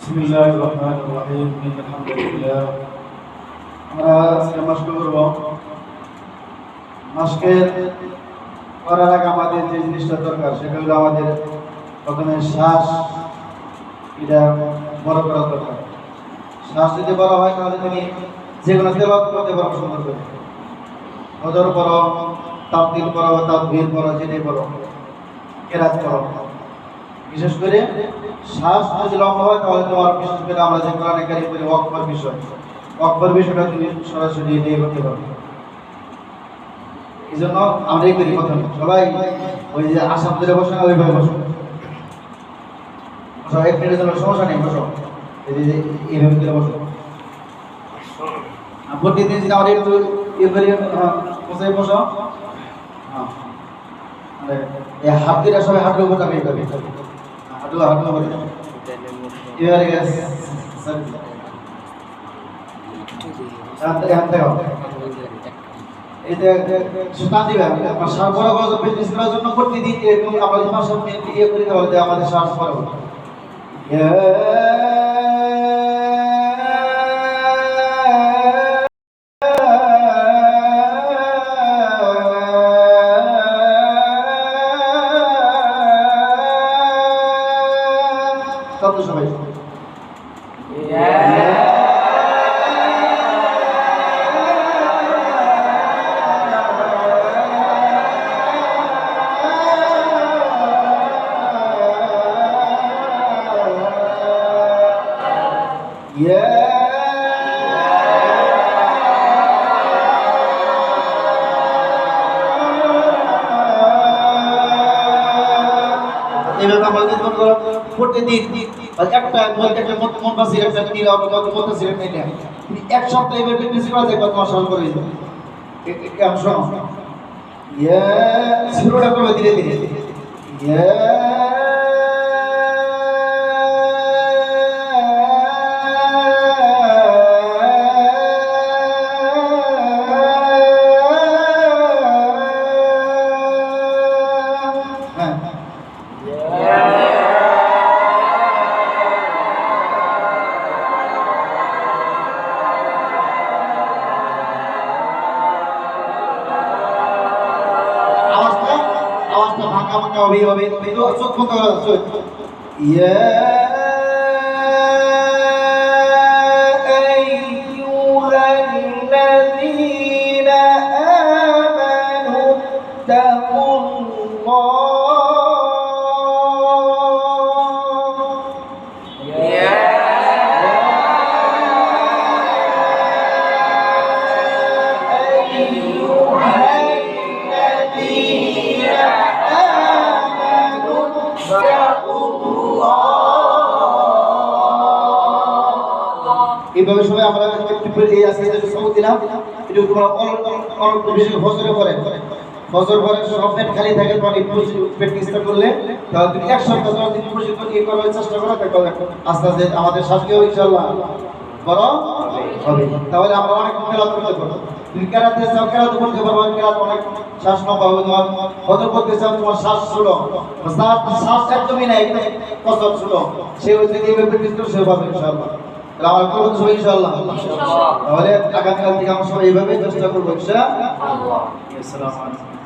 বিসমিল্লাহির রহমানির রহিম আলহামদুলিল্লাহ। আমরা আজকে মাস্ক করব। মাস্কের করার আগে আমাদের যে জিনিসটা দরকার সেটা হলো আমাদের প্রথমে শ্বাস এটা বড় করা দরকার। শ্বাস যদি বড় হয় তাহলে তুমি যে কোনো তেলাওয়াত করতে পারো সুন্দর করে। হজর পড়ো, তাবদীল পড়ো, তাকবীর পড়ো, যেটাই পড়ো, কেরাত পড়ো। বিশেষ করে শ্বাস যদি লম্বা হয় তাহলে তোমার বিশেষ করে আমরা যে কোরআনে কারিম পড়ি ওয়াকফের বিষয়টা তুমি সরাসরি নিয়ে করতে পারবে। এই জন্য আমরাই করি প্রথমে সবাই ওই যে আসাম ধরে বসে না ওইভাবে বসো, বসো, এক মিনিটের জন্য সমস্যা নেই, বসো, এইভাবে করে বসো। প্রতিদিন যদি আমরা একটু ইয়ে করি বসে বসো, হ্যাঁ, হাত দিয়ে সবাই হাঁটুর উপর যাবে, হাঁটু উপরে এবারে প্রতিদিন ইয়ে করি তাহলে আমাদের শ্বাস পরে সবাই প্রতিদিন একটা মন বাসির একটা নিয়ে বলতেছিলেন এটা এক সপ্তাহ এইভাবে বেশি করা যায়, তোমার সহজ করে দিল শোনো শুরুটা করবে ধীরে ধীরে। ভাঙা হবে চোখ বন্ধ করা এইভাবে সবাই আমরা একটু এই আজকে যে সবক দিলাম এটা তোমরা বিশেষ ফজরে পরে ফজর পরে সব পেট খালি থাকে তখন প্র্যাকটিসটা করলে তাহলে তুমি এক সপ্তাহ 10 দিন প্রশিক্ষণ নিয়ে করার চেষ্টা করো, দেখো আস্তে আস্তে আমাদের শ্বাসকেও ইনশাআল্লাহ বড় হবে। তাহলে আমরা অনেক তেলাওয়াত করতে পারবো। তুমি কেরাতে চাও কেরাত করতে পারবো, কেরাত অনেক শ্বাস লম্বা হবে, তোমার হজর করতে চাও তোমার শ্বাস ছোলো, শ্বাস একদমই নাই কসর ছোলো, সে হচ্ছে এইভাবে প্র্যাকটিস করো সে পাবে ইনশাআল্লাহ। আমরা করবো সবাই ইনশাআল্লাহ। তাহলে আগামীকাল থেকে আমরা সবাই এইভাবে চেষ্টা করবো ইনশাআল্লাহ। আসসালামু আলাইকুম।